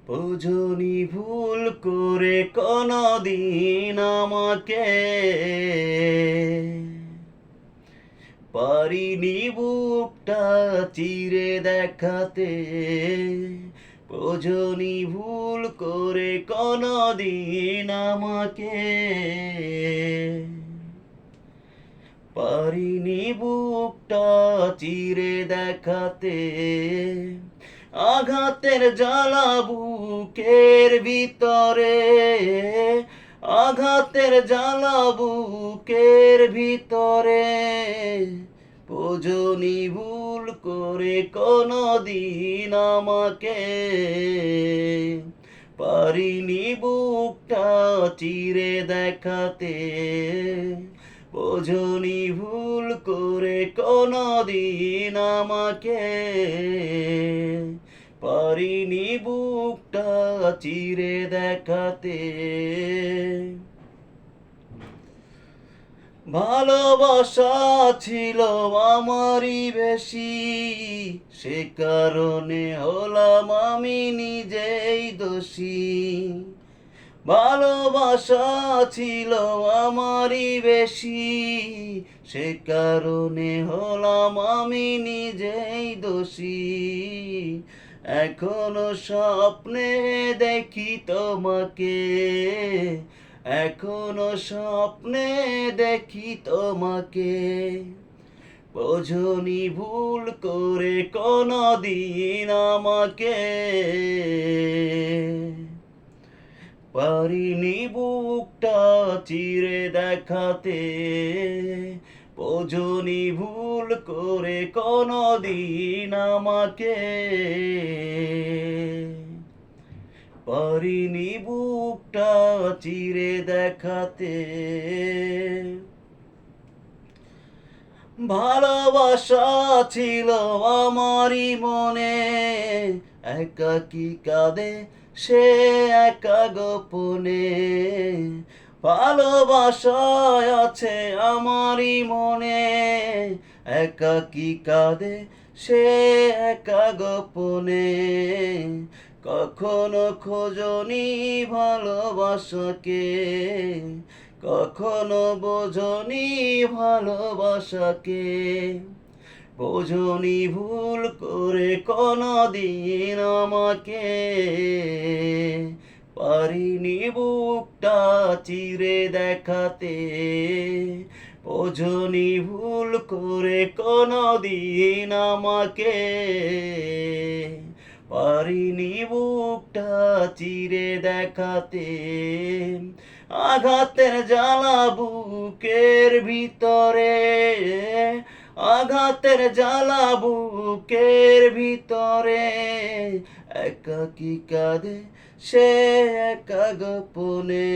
বুঝনি ভুল করে কোনদিন আমাকে, পারিনি বুকটা চিরে দেখাতে। বুঝনি ভুল করে কোনদিন আমাকে, পারিনি বুকটা চিরে দেখাতে। আঘাতের জ্বালা বুকের ভিতরে, আঘাতের জ্বালা বুকের ভিতরে। বুঝনি ভুল করে কোনদিন আমাকে, পারিনি বুকটা চিরে দেখাতে। বুঝনি ভুল করে কোনদিন আমাকে, পারিনি বুকটা চিরে দেখাতে। ভালোবাসা ছিল আমারই বেশি, সে কারণে হলাম আমি নিজেই দোষী। ভালোবাসা ছিল আমারই বেশি, সে কারণে হলাম আমি নিজেই দোষী। এখনো স্বপ্নে দেখি তোমাকে, এখনো স্বপ্নে দেখি তোমাকে। বোঝনি ভুল করে কোনদিন আমাকে, পারিনি বুকটা চিরে দেখাতে। বোঝনি ভুল করে কোনদিন আমাকে, পারিনি বুকটা চিরে দেখাতে। ভালোবাসা ছিল আমারই মনে, একাকী কাঁদে সে একা গোপনে। ভালোবাসায় আছে আমারই মনে, একাকী কাঁদে সে একা গোপনে। কখনো খোঁজনি ভালোবাসাকে, কখনো বোঝনি ভালোবাসাকে। বোঝনি ভুল করে কোনদিন আমাকে, পারিনি বুকটা চিরে দেখাতে। বোঝনি ভুল করে কোনদিন আমাকে, পারিনি বুকটা চিরে দেখাতে। আঘাতের জ্বালা বুকের ভিতরে, আঘাতের জ্বালা বুকের ভিতরে। একাকী কাঁদে সে একা গোপনে।